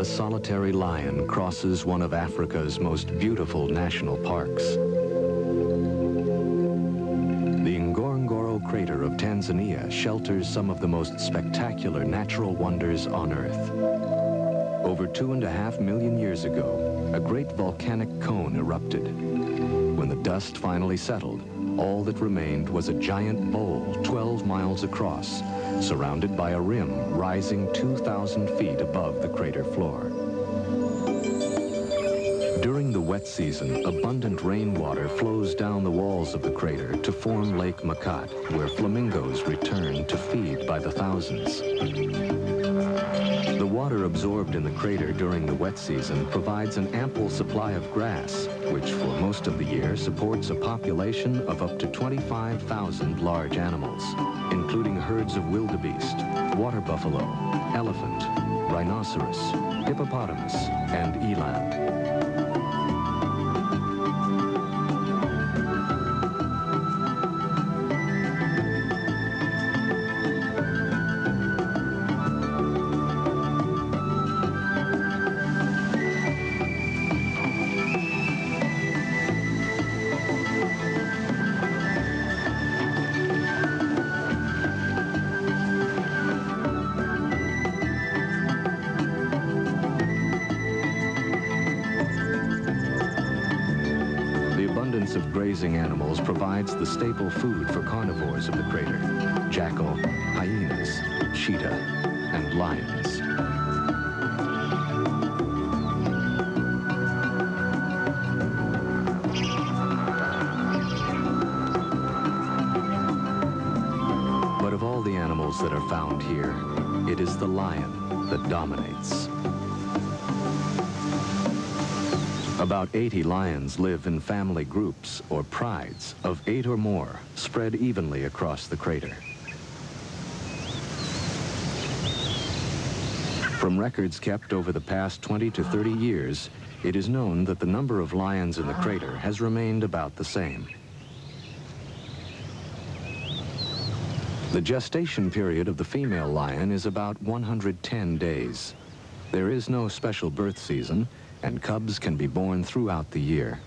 solitary lion crosses one of Africa's most beautiful national parks. The Ngorongoro crater of Tanzania shelters some of the most spectacular natural wonders on Earth. Over 2.5 million years ago, a great volcanic cone erupted. When the dust finally settled, all that remained was a giant bowl 12 miles across, surrounded by a rim rising 2,000 feet above the crater floor. During the wet season, abundant rainwater flows down the walls of the crater to form Lake Makat, where flamingos return to feed by the thousands. The water absorbed in the crater during the wet season provides an ample supply of grass, which for most of the year supports a population of up to 25,000 large animals, including herds of wildebeest, water buffalo, elephant, rhinoceros, hippopotamus, and eland. Of grazing animals provides the staple food for carnivores of the crater: jackal, hyenas, cheetah, and lions. But of all the animals that are found here, it is the lion that dominates. About 80 lions live in family groups, or prides, of 8 or more, spread evenly across the crater. From records kept over the past 20 to 30 years, it is known that the number of lions in the crater has remained about the same. The gestation period of the female lion is about 110 days. There is no special birth season, and cubs can be born throughout the year.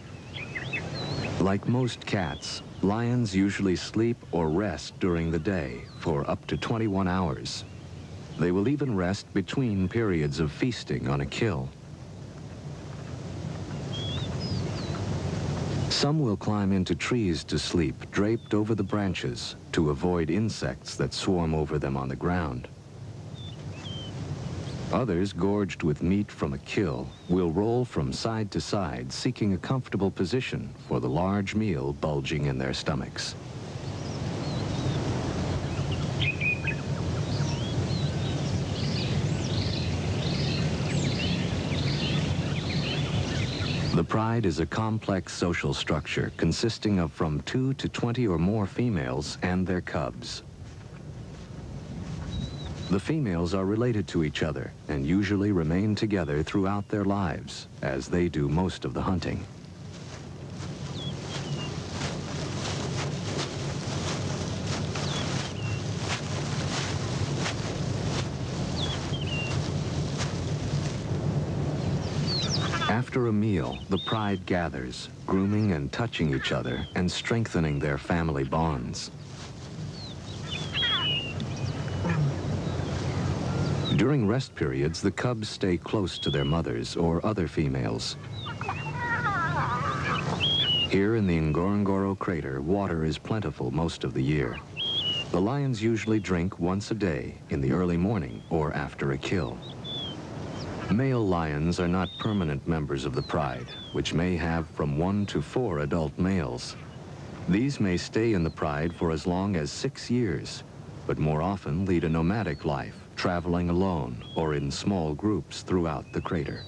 Like most cats, lions usually sleep or rest during the day for up to 21 hours. They will even rest between periods of feasting on a kill. Some will climb into trees to sleep, draped over the branches, to avoid insects that swarm over them on the ground. Others, gorged with meat from a kill, will roll from side to side, seeking a comfortable position for the large meal bulging in their stomachs. The pride is a complex social structure consisting of from 2 to 20 or more females and their cubs. The females are related to each other and usually remain together throughout their lives, as they do most of the hunting. After a meal, the pride gathers, grooming and touching each other and strengthening their family bonds. During rest periods, the cubs stay close to their mothers or other females. Here in the Ngorongoro crater, water is plentiful most of the year. The lions usually drink once a day, in the early morning or after a kill. Male lions are not permanent members of the pride, which may have from 1 to 4 adult males. These may stay in the pride for as long as 6 years, but more often lead a nomadic life, traveling alone or in small groups throughout the crater.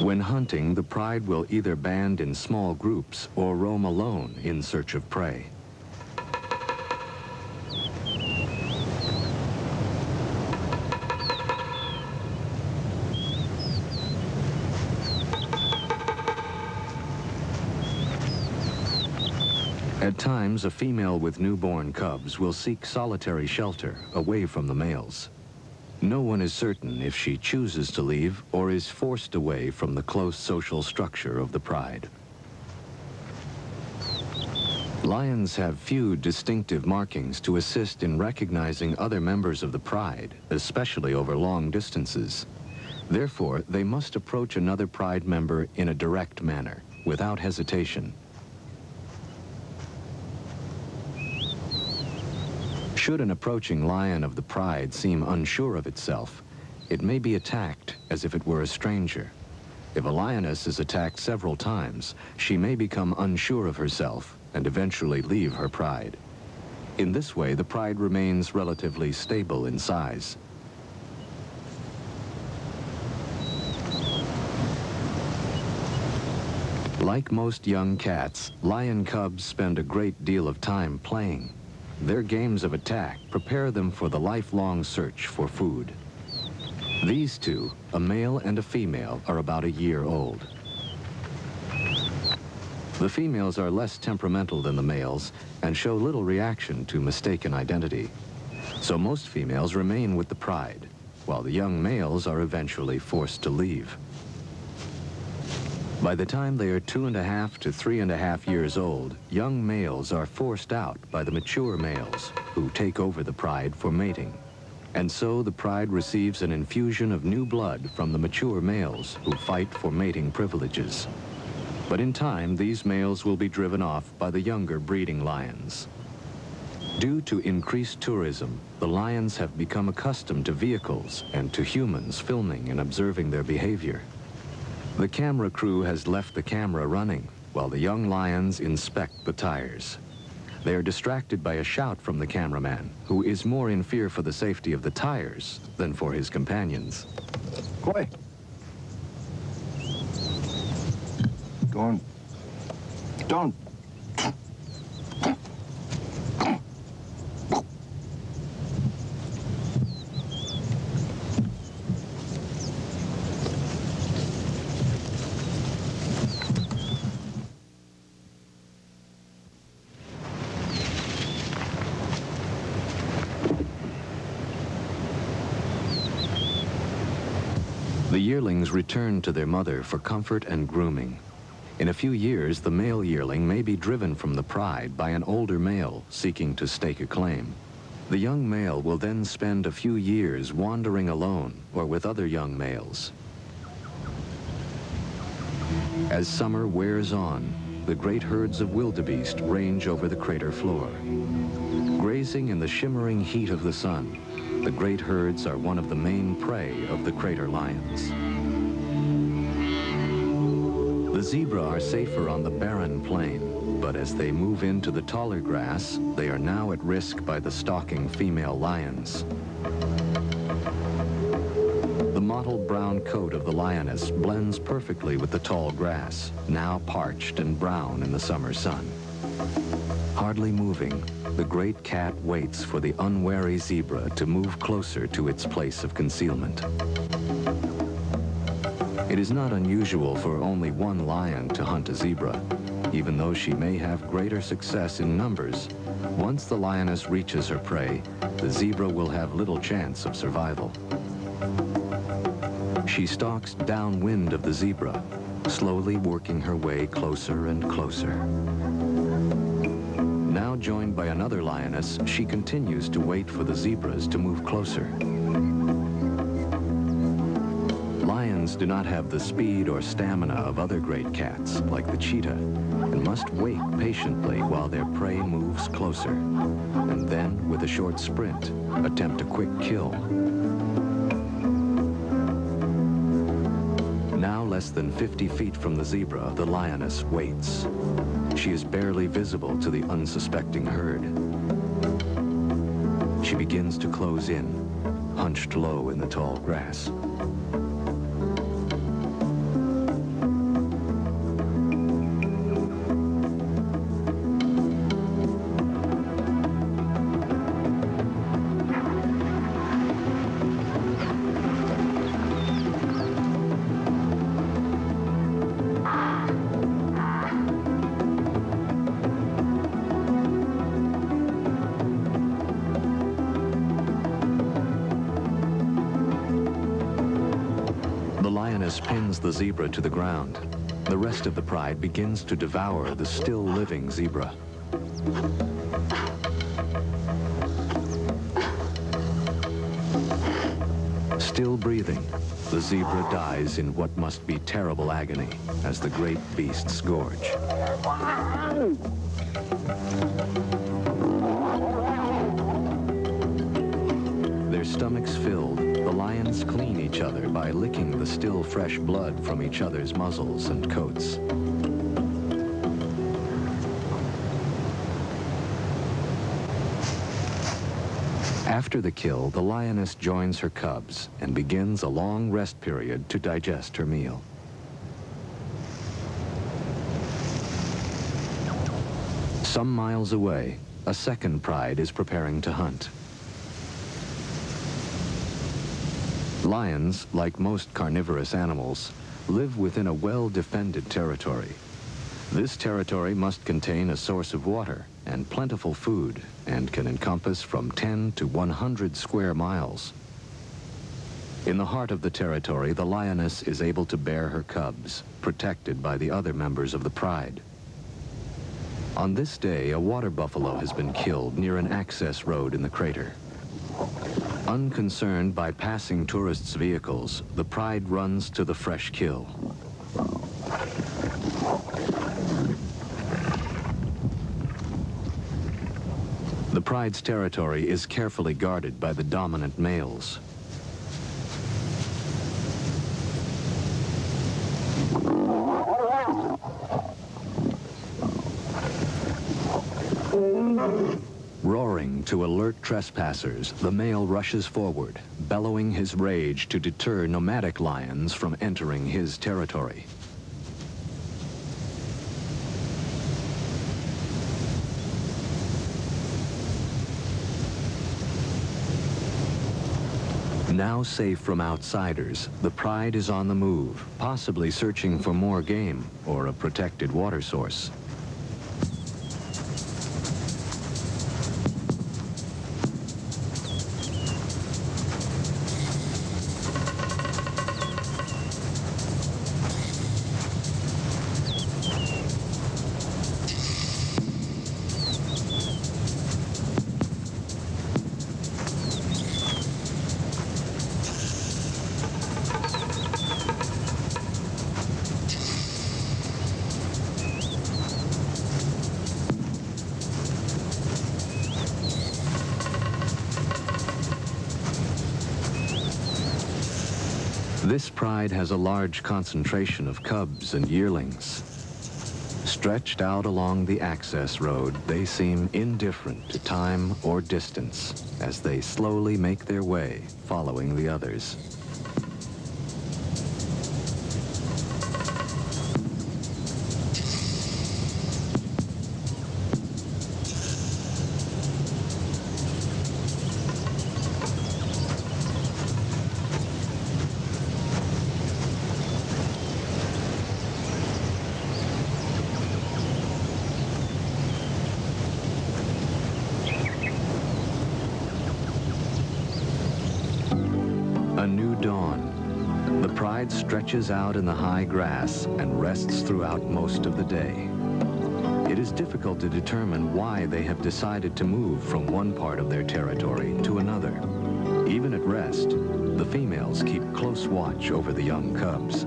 When hunting, the pride will either band in small groups or roam alone in search of prey. At times, a female with newborn cubs will seek solitary shelter away from the males. No one is certain if she chooses to leave or is forced away from the close social structure of the pride. Lions have few distinctive markings to assist in recognizing other members of the pride, especially over long distances. Therefore, they must approach another pride member in a direct manner, without hesitation. Should an approaching lion of the pride seem unsure of itself, it may be attacked as if it were a stranger. If a lioness is attacked several times, she may become unsure of herself and eventually leave her pride. In this way, the pride remains relatively stable in size. Like most young cats, lion cubs spend a great deal of time playing. Their games of attack prepare them for the lifelong search for food. These two, a male and a female, are about a year old. The females are less temperamental than the males and show little reaction to mistaken identity. So most females remain with the pride, while the young males are eventually forced to leave. By the time they are 2.5 to 3.5 years old, young males are forced out by the mature males, who take over the pride for mating. And so the pride receives an infusion of new blood from the mature males who fight for mating privileges. But in time, these males will be driven off by the younger breeding lions. Due to increased tourism, the lions have become accustomed to vehicles and to humans filming and observing their behavior. The camera crew has left the camera running while the young lions inspect the tires. They are distracted by a shout from the cameraman, who is more in fear for the safety of the tires than for his companions. Go away. Go on. Don't. The yearlings return to their mother for comfort and grooming. In a few years, the male yearling may be driven from the pride by an older male seeking to stake a claim. The young male will then spend a few years wandering alone or with other young males. As summer wears on, the great herds of wildebeest range over the crater floor. Grazing in the shimmering heat of the sun, the great herds are one of the main prey of the crater lions. The zebra are safer on the barren plain, but as they move into the taller grass, they are now at risk by the stalking female lions. The mottled brown coat of the lioness blends perfectly with the tall grass, now parched and brown in the summer sun. Hardly moving, the great cat waits for the unwary zebra to move closer to its place of concealment. It is not unusual for only one lion to hunt a zebra. Even though she may have greater success in numbers, once the lioness reaches her prey, the zebra will have little chance of survival. She stalks downwind of the zebra, slowly working her way closer and closer. Now joined by another lioness, she continues to wait for the zebras to move closer. Lions do not have the speed or stamina of other great cats, like the cheetah, and must wait patiently while their prey moves closer, and then, with a short sprint, attempt a quick kill. Now less than 50 feet from the zebra, the lioness waits. She is barely visible to the unsuspecting herd. She begins to close in, hunched low in the tall grass. lioness pins the zebra to the ground. The rest of the pride begins to devour the still living zebra. Still breathing, the zebra dies in what must be terrible agony as the great beasts gorge. Their stomachs filled, the lions clean each other by licking the still fresh blood from each other's muzzles and coats. After the kill, the lioness joins her cubs and begins a long rest period to digest her meal. Some miles away, a second pride is preparing to hunt. Lions, like most carnivorous animals, live within a well-defended territory. This territory must contain a source of water and plentiful food, and can encompass from 10 to 100 square miles. In the heart of the territory, the lioness is able to bear her cubs, protected by the other members of the pride. On this day, a water buffalo has been killed near an access road in the crater. Unconcerned by passing tourists' vehicles, the pride runs to the fresh kill. The pride's territory is carefully guarded by the dominant males. Roaring to alert trespassers, the male rushes forward, bellowing his rage to deter nomadic lions from entering his territory. Now safe from outsiders, the pride is on the move, possibly searching for more game or a protected water source. This pride has a large concentration of cubs and yearlings. Stretched out along the access road, they seem indifferent to time or distance as they slowly make their way, following the others. A new dawn. The pride stretches out in the high grass and rests throughout most of the day. It is difficult to determine why they have decided to move from one part of their territory to another. Even at rest, the females keep close watch over the young cubs.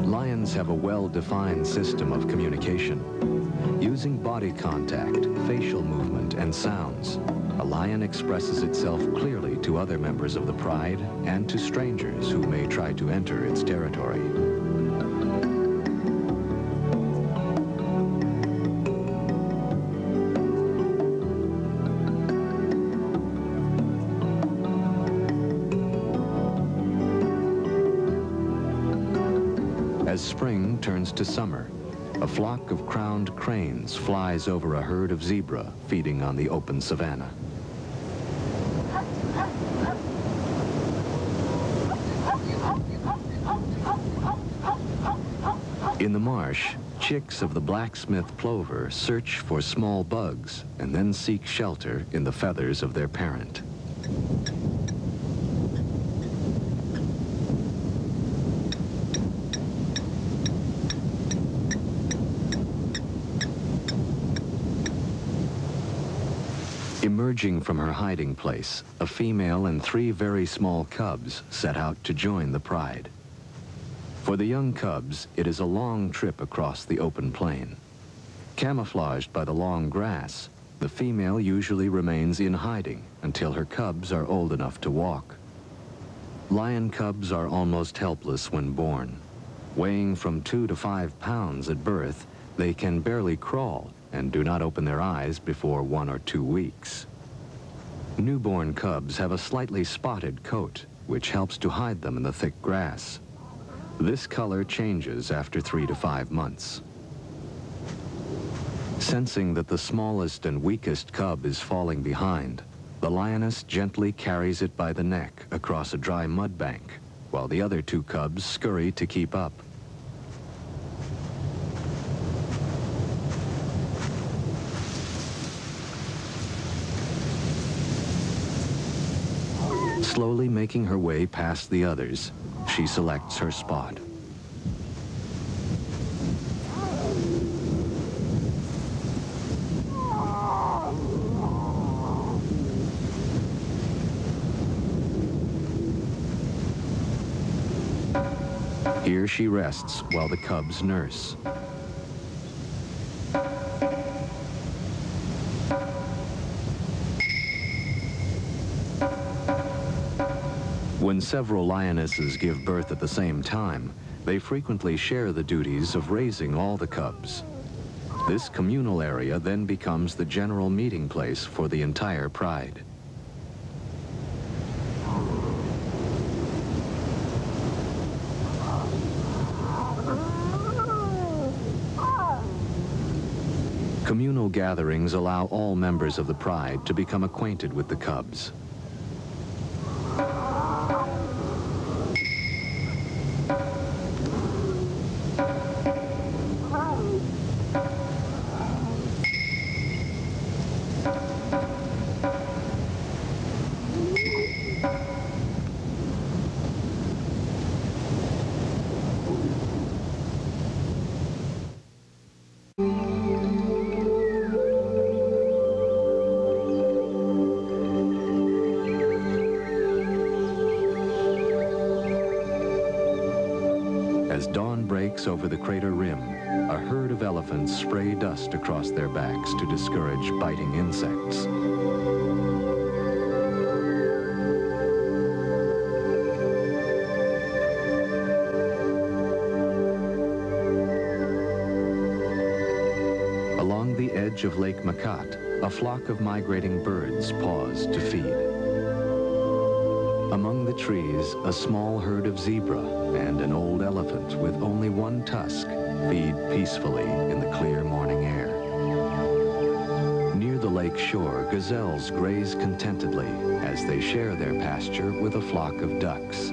Lions have a well-defined system of communication. Using body contact, facial movement, and sounds, a lion expresses itself clearly to other members of the pride and to strangers who may try to enter its territory. As spring turns to summer, a flock of crowned cranes flies over a herd of zebra feeding on the open savanna. In the marsh, Chicks of the blacksmith plover search for small bugs and then seek shelter in the feathers of their parent. Emerging from her hiding place, a female and 3 very small cubs set out to join the pride. For the young cubs, it is a long trip across the open plain. Camouflaged by the long grass, the female usually remains in hiding until her cubs are old enough to walk. Lion cubs are almost helpless when born. Weighing from 2 to 5 pounds at birth, they can barely crawl and do not open their eyes before 1 or 2 weeks. Newborn cubs have a slightly spotted coat, which helps to hide them in the thick grass. This color changes after 3 to 5 months. Sensing that the smallest and weakest cub is falling behind, the lioness gently carries it by the neck across a dry mud bank, while the other 2 cubs scurry to keep up. Slowly making her way past the others, she selects her spot. Here she rests while the cubs nurse. When several lionesses give birth at the same time, they frequently share the duties of raising all the cubs. This communal area then becomes the general meeting place for the entire pride. Communal gatherings allow all members of the pride to become acquainted with the cubs. As dawn breaks over the crater rim, a herd of elephants spray dust across their backs to discourage biting insects. Along the edge of Lake Makat, a flock of migrating birds pause to feed. Among the trees, a small herd of zebra and an old elephant with only 1 tusk feed peacefully in the clear morning air. Near the lake shore, gazelles graze contentedly as they share their pasture with a flock of ducks.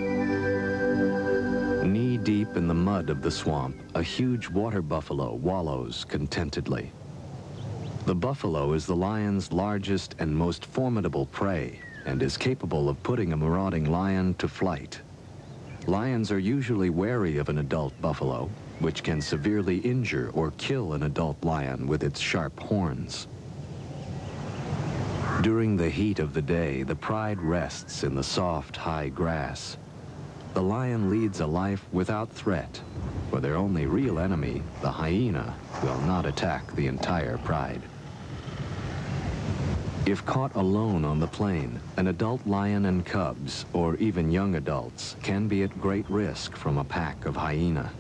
Knee-deep in the mud of the swamp, a huge water buffalo wallows contentedly. The buffalo is the lion's largest and most formidable prey, and is capable of putting a marauding lion to flight. Lions are usually wary of an adult buffalo, which can severely injure or kill an adult lion with its sharp horns. During the heat of the day, the pride rests in the soft, high grass. The lion leads a life without threat, for their only real enemy, the hyena, will not attack the entire pride. If caught alone on the plain, an adult lion and cubs, or even young adults, can be at great risk from a pack of hyena.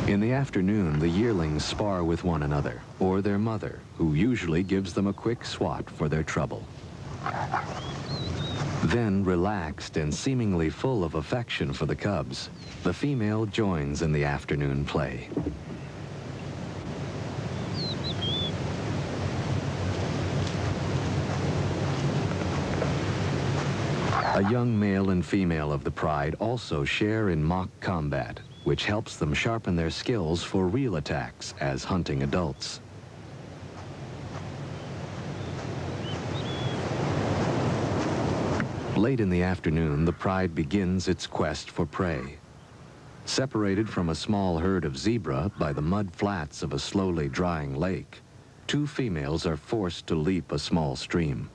In the afternoon, the yearlings spar with one another, or their mother, who usually gives them a quick swat for their trouble. Then, relaxed and seemingly full of affection for the cubs, the female joins in the afternoon play. A young male and female of the pride also share in mock combat, which helps them sharpen their skills for real attacks as hunting adults. Late in the afternoon, the pride begins its quest for prey. Separated from a small herd of zebra by the mud flats of a slowly drying lake, two females are forced to leap a small stream.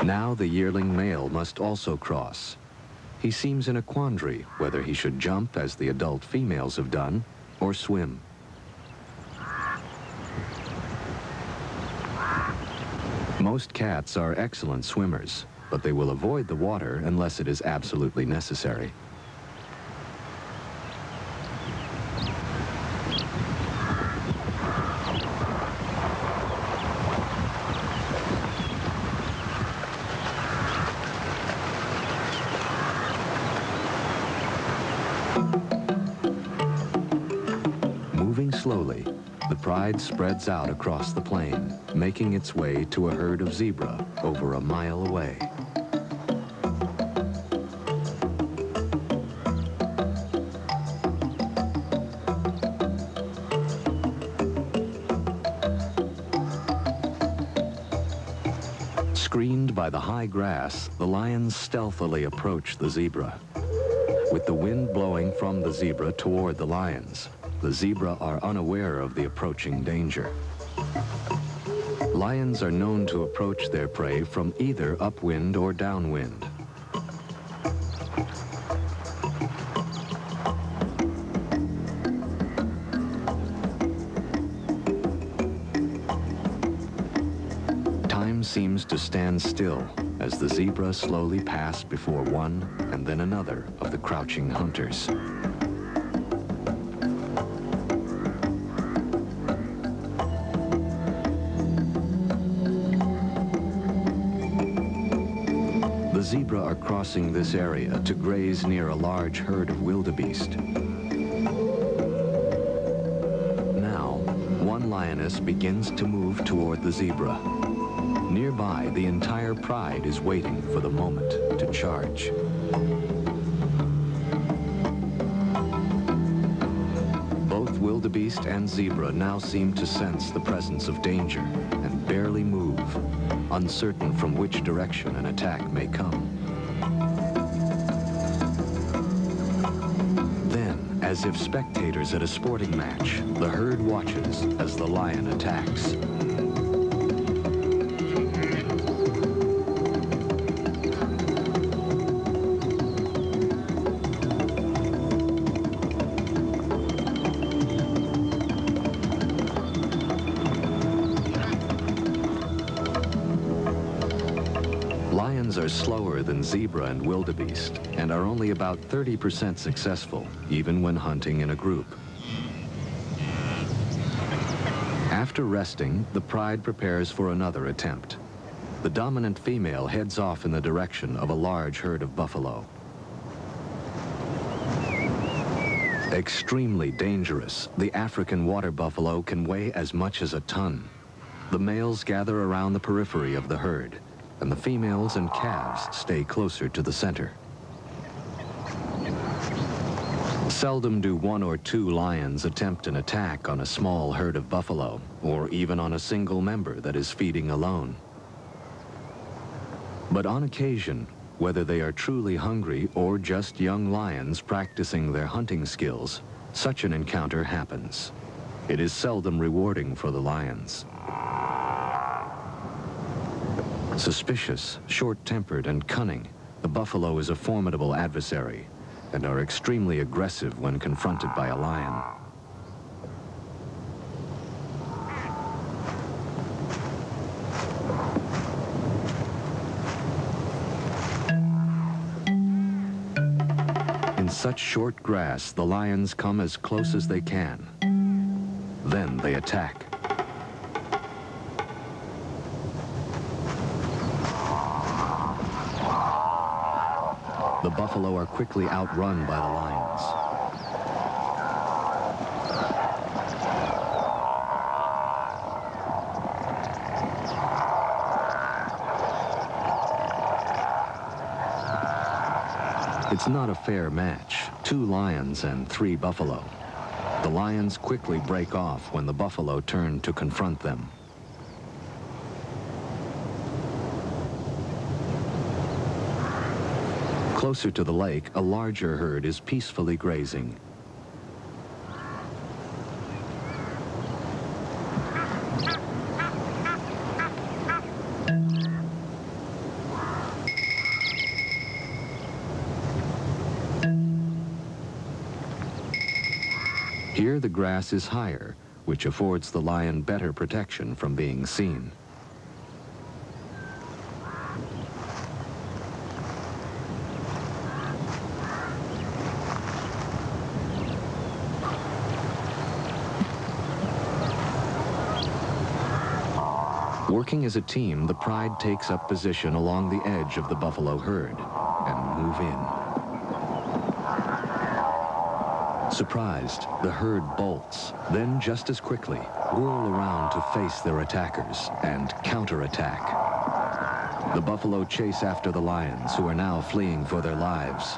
Now the yearling male must also cross. He seems in a quandary whether he should jump as the adult females have done or swim. Most cats are excellent swimmers, but they will avoid the water unless it is absolutely necessary. Moving slowly, the pride spreads out across the plain, making its way to a herd of zebra over a mile away. Screened by the high grass, the lions stealthily approach the zebra. With the wind blowing from the zebra toward the lions, the zebra are unaware of the approaching danger. Lions are known to approach their prey from either upwind or downwind. Time seems to stand still as the zebra slowly pass before one and then another of the crouching hunters. The zebra are crossing this area to graze near a large herd of wildebeest. Now, one lioness begins to move toward the zebra. Nearby, the entire pride is waiting for the moment to charge. Both wildebeest and zebra now seem to sense the presence of danger and barely move, uncertain from which direction an attack may come. Then, as if spectators at a sporting match, the herd watches as the lion attacks. Lions are slower than zebra and wildebeest and are only about 30% successful, even when hunting in a group. After resting, the pride prepares for another attempt. The dominant female heads off in the direction of a large herd of buffalo. Extremely dangerous, the African water buffalo can weigh as much as a ton. The males gather around the periphery of the herd, and the females and calves stay closer to the center. Seldom do one or two lions attempt an attack on a small herd of buffalo, or even on a single member that is feeding alone. But on occasion, whether they are truly hungry or just young lions practicing their hunting skills, such an encounter happens. It is seldom rewarding for the lions. Suspicious, short-tempered, and cunning, the buffalo is a formidable adversary and are extremely aggressive when confronted by a lion. In such short grass, the lions come as close as they can. Then they attack. The buffalo are quickly outrun by the lions. It's not a fair match. 2 lions and 3 buffalo. The lions quickly break off when the buffalo turn to confront them. Closer to the lake, a larger herd is peacefully grazing. Here the grass is higher, which affords the lion better protection from being seen. Working as a team, the pride takes up position along the edge of the buffalo herd and move in. Surprised, the herd bolts, then just as quickly, whirl around to face their attackers and counterattack. The buffalo chase after the lions, who are now fleeing for their lives.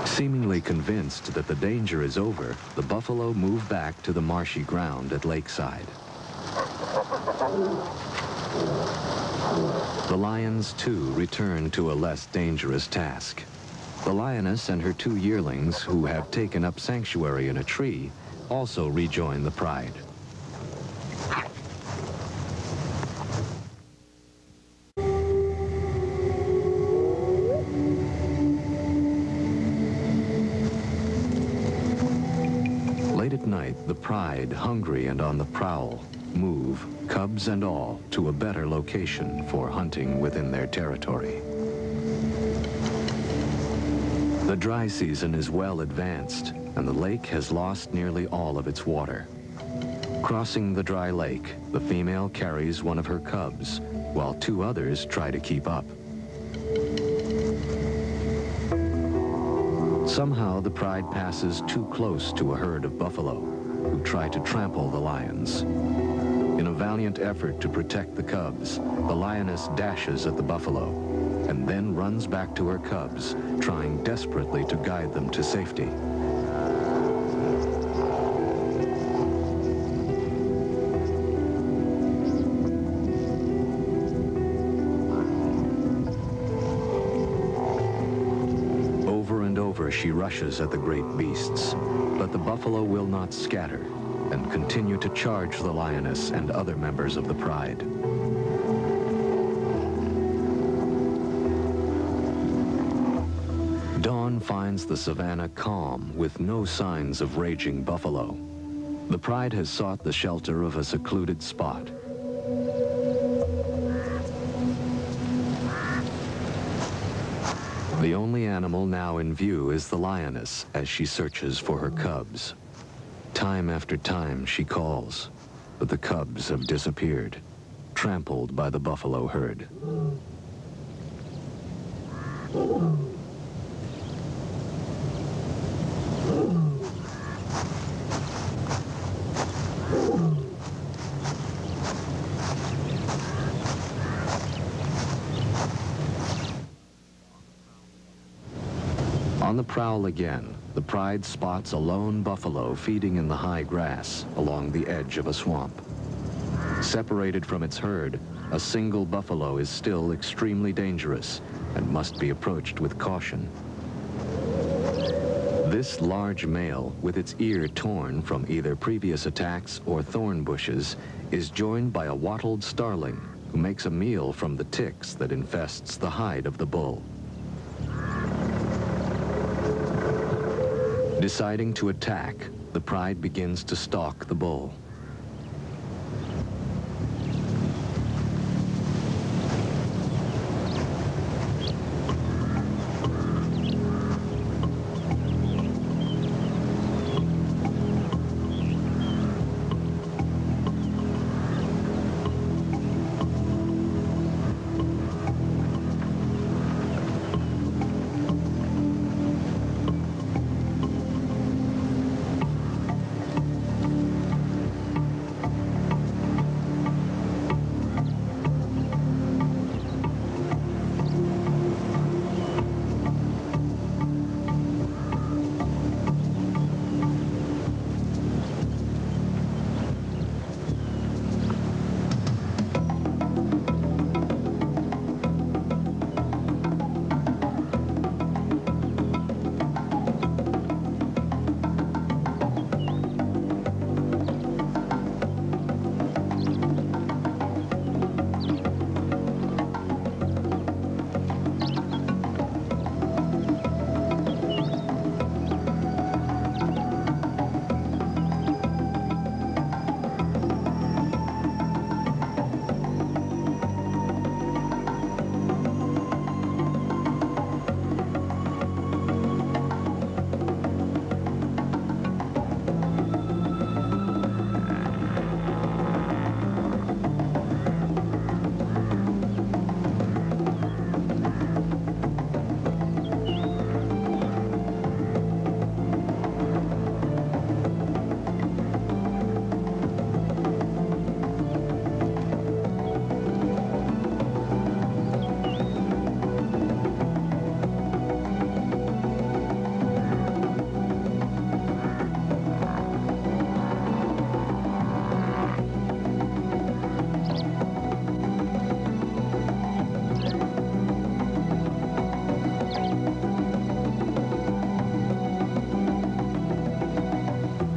Seemingly convinced that the danger is over, the buffalo move back to the marshy ground at lakeside. The lions, too, return to a less dangerous task. The lioness and her 2 yearlings, who have taken up sanctuary in a tree, also rejoin the pride. Late at night, the pride, hungry and on the prowl, move, cubs and all, to a better location for hunting within their territory. The dry season is well advanced, and the lake has lost nearly all of its water. Crossing the dry lake, the female carries one of her cubs, while 2 others try to keep up. Somehow, the pride passes too close to a herd of buffalo, who try to trample the lions. In a valiant effort to protect the cubs, the lioness dashes at the buffalo, and then runs back to her cubs, trying desperately to guide them to safety. She rushes at the great beasts, but the buffalo will not scatter and continue to charge the lioness and other members of the pride. Dawn finds the savannah calm with no signs of raging buffalo. The pride has sought the shelter of a secluded spot. The only animal now in view is the lioness as she searches for her cubs. Time after time she calls, but the cubs have disappeared, trampled by the buffalo herd. On the prowl again, the pride spots a lone buffalo feeding in the high grass along the edge of a swamp. Separated from its herd, a single buffalo is still extremely dangerous and must be approached with caution. This large male, with its ear torn from either previous attacks or thorn bushes, is joined by a wattled starling who makes a meal from the ticks that infests the hide of the bull. Deciding to attack, the pride begins to stalk the bull.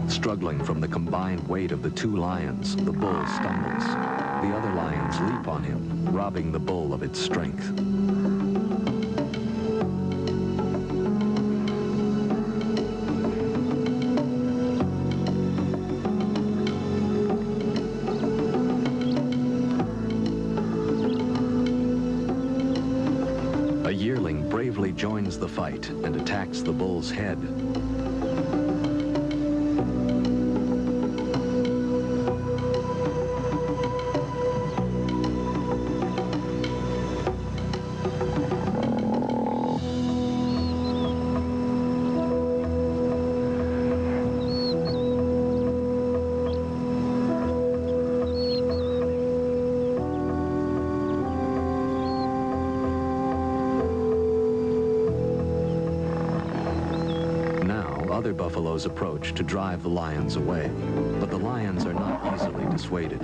Struggling from the combined weight of the two lions, the bull stumbles. The other lions leap on him, robbing the bull of its strength. A yearling bravely joins the fight and attacks the bull's head. Other buffaloes approach to drive the lions away, but the lions are not easily dissuaded.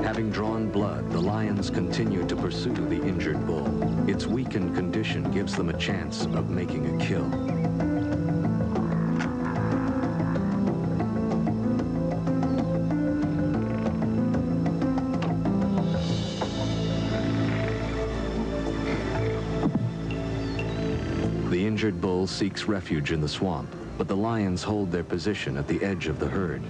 Having drawn blood, the lions continue to pursue the injured bull. Its weakened condition gives them a chance of making a kill. The injured bull seeks refuge in the swamp, but the lions hold their position at the edge of the herd.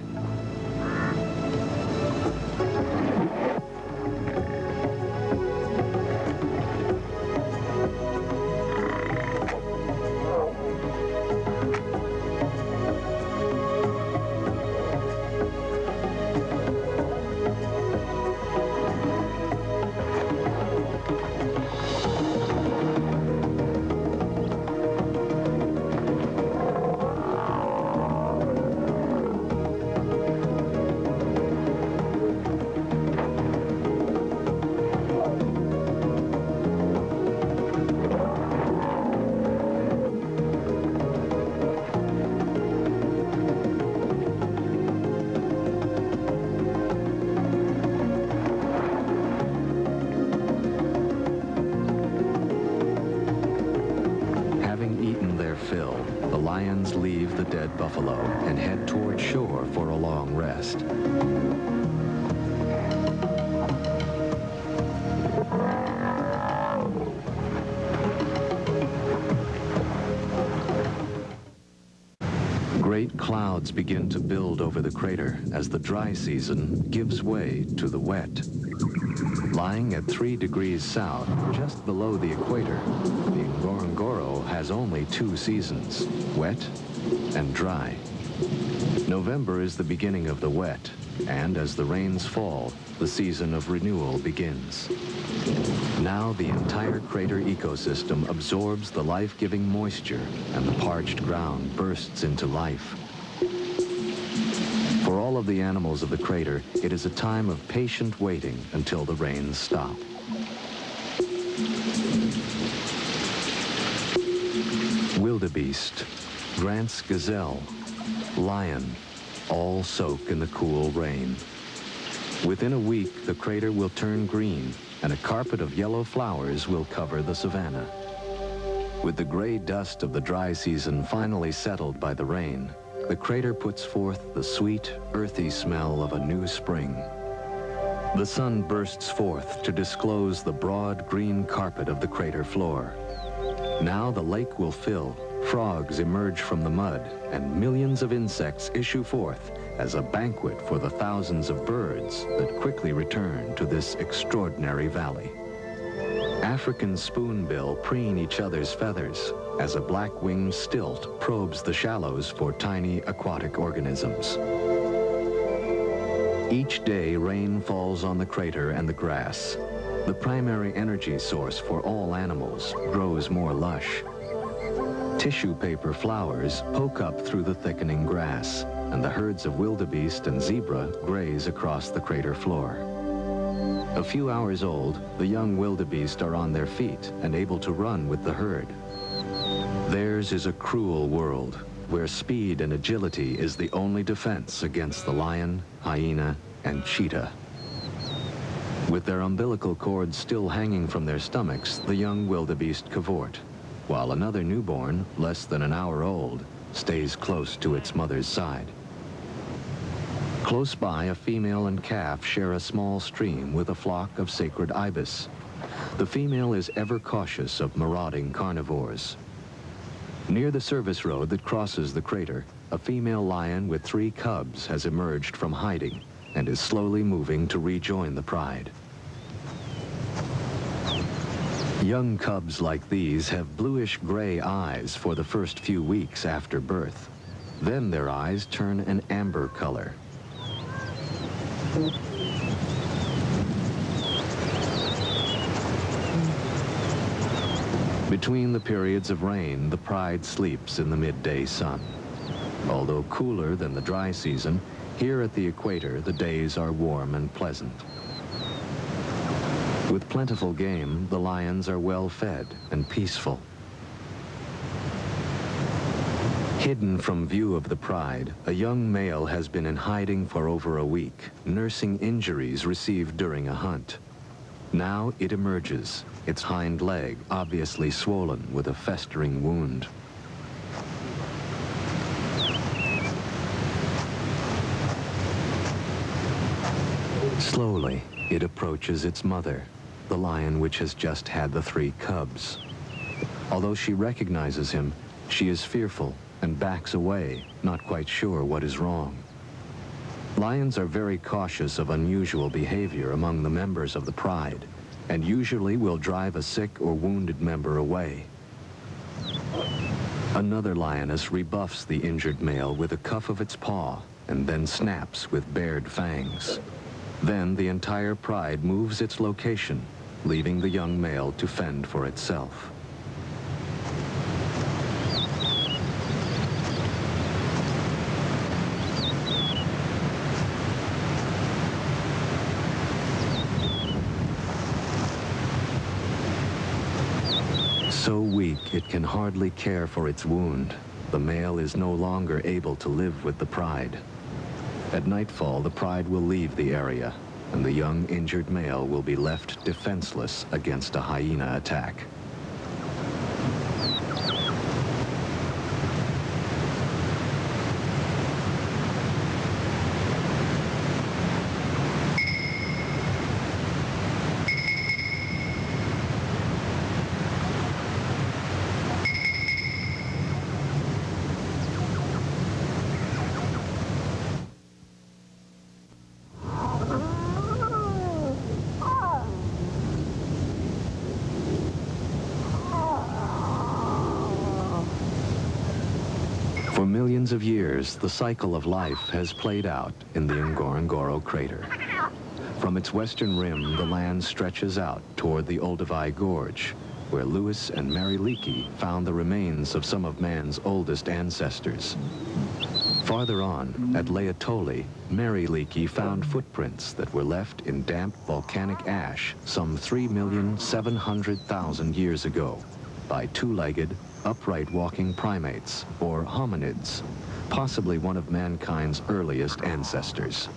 below and head toward shore for a long rest. Great clouds begin to build over the crater as the dry season gives way to the wet. Lying at 3 degrees south, just below the equator, the Ngorongoro has only 2 seasons, wet and dry. November is the beginning of the wet, and as the rains fall, the season of renewal begins. Now the entire crater ecosystem absorbs the life-giving moisture, and the parched ground bursts into life. For all of the animals of the crater, it is a time of patient waiting until the rains stop. Wildebeest, Grant's gazelle, lion, all soak in the cool rain. Within a week, the crater will turn green, and a carpet of yellow flowers will cover the savanna. With the gray dust of the dry season finally settled by the rain, the crater puts forth the sweet, earthy smell of a new spring. The sun bursts forth to disclose the broad green carpet of the crater floor. Now the lake will fill, frogs emerge from the mud, and millions of insects issue forth as a banquet for the thousands of birds that quickly return to this extraordinary valley. African spoonbill preen each other's feathers as a black-winged stilt probes the shallows for tiny aquatic organisms. Each day, rain falls on the crater and the grass. The primary energy source for all animals grows more lush. Tissue paper flowers poke up through the thickening grass, and the herds of wildebeest and zebra graze across the crater floor. A few hours old, the young wildebeest are on their feet and able to run with the herd. Theirs is a cruel world, where speed and agility is the only defense against the lion, hyena, and cheetah. With their umbilical cords still hanging from their stomachs, the young wildebeest cavort, while another newborn, less than an hour old, stays close to its mother's side. Close by, a female and calf share a small stream with a flock of sacred ibis. The female is ever cautious of marauding carnivores. Near the service road that crosses the crater, a female lion with 3 cubs has emerged from hiding and is slowly moving to rejoin the pride. Young cubs like these have bluish-gray eyes for the first few weeks after birth. Then their eyes turn an amber color. Between the periods of rain, the pride sleeps in the midday sun. Although cooler than the dry season, here at the equator, the days are warm and pleasant. With plentiful game, the lions are well fed and peaceful. Hidden from view of the pride, a young male has been in hiding for over a week, nursing injuries received during a hunt. Now it emerges, its hind leg obviously swollen with a festering wound. Slowly, it approaches its mother, the lion which has just had the 3 cubs. Although she recognizes him, she is fearful and backs away, not quite sure what is wrong. Lions are very cautious of unusual behavior among the members of the pride, and usually will drive a sick or wounded member away. Another lioness rebuffs the injured male with a cuff of its paw, and then snaps with bared fangs. Then the entire pride moves its location, leaving the young male to fend for itself. So weak it can hardly care for its wound, the male is no longer able to live with the pride. At nightfall, the pride will leave the area, and the young injured male will be left defenseless against a hyena attack. millions of years, the cycle of life has played out in the Ngorongoro crater. From its western rim, the land stretches out toward the Olduvai Gorge, where Lewis and Mary Leakey found the remains of some of man's oldest ancestors. Farther on, at Laetoli, Mary Leakey found footprints that were left in damp volcanic ash some 3,700,000 years ago by two-legged, upright walking primates, or hominids, possibly one of mankind's earliest ancestors.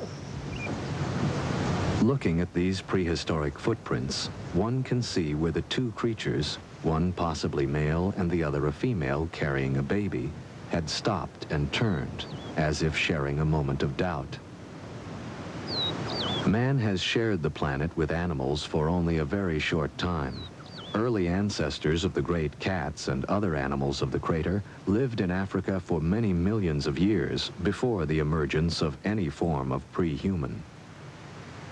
Looking at these prehistoric footprints, one can see where the two creatures, one possibly male and the other a female carrying a baby, had stopped and turned, as if sharing a moment of doubt. Man has shared the planet with animals for only a very short time. Early ancestors of the great cats and other animals of the crater lived in Africa for many millions of years before the emergence of any form of pre-human.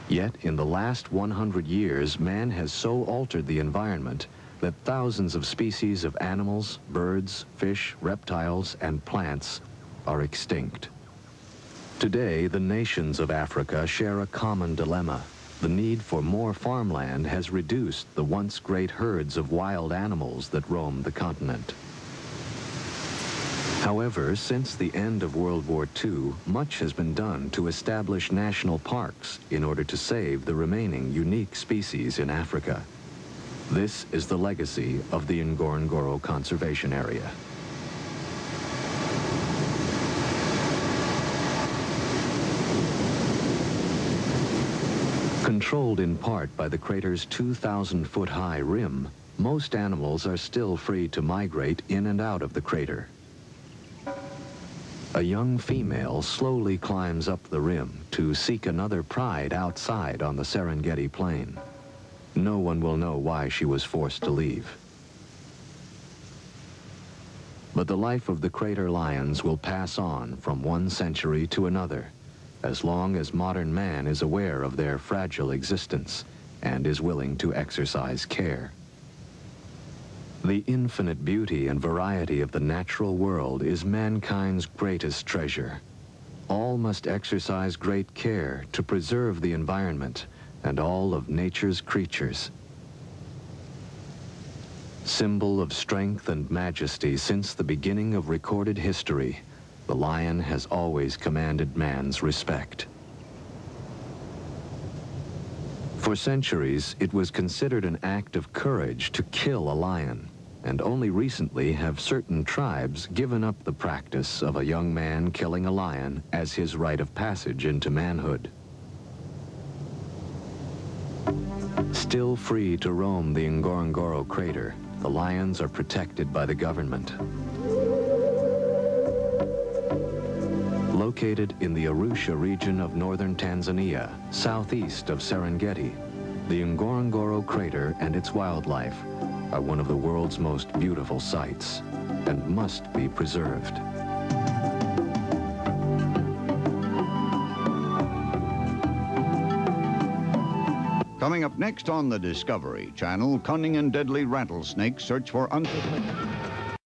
Yet in the last 100 years, man has so altered the environment that thousands of species of animals, birds, fish, reptiles, and plants are extinct. Today, the nations of Africa share a common dilemma. The need for more farmland has reduced the once great herds of wild animals that roam the continent. However, since the end of World War II, much has been done to establish national parks in order to save the remaining unique species in Africa. This is the legacy of the Ngorongoro Conservation Area. Controlled in part by the crater's 2,000-foot-high rim, most animals are still free to migrate in and out of the crater. A young female slowly climbs up the rim to seek another pride outside on the Serengeti plain. No one will know why she was forced to leave. But the life of the crater lions will pass on from one century to another, as long as modern man is aware of their fragile existence and is willing to exercise care. The infinite beauty and variety of the natural world is mankind's greatest treasure. All must exercise great care to preserve the environment and all of nature's creatures. Symbol of strength and majesty since the beginning of recorded history, the lion has always commanded man's respect. For centuries, it was considered an act of courage to kill a lion, and only recently have certain tribes given up the practice of a young man killing a lion as his rite of passage into manhood. Still free to roam the Ngorongoro crater, the lions are protected by the government. Located in the Arusha region of northern Tanzania, southeast of Serengeti, the Ngorongoro crater and its wildlife are one of the world's most beautiful sights and must be preserved. Coming up next on the Discovery Channel, cunning and deadly rattlesnakes search for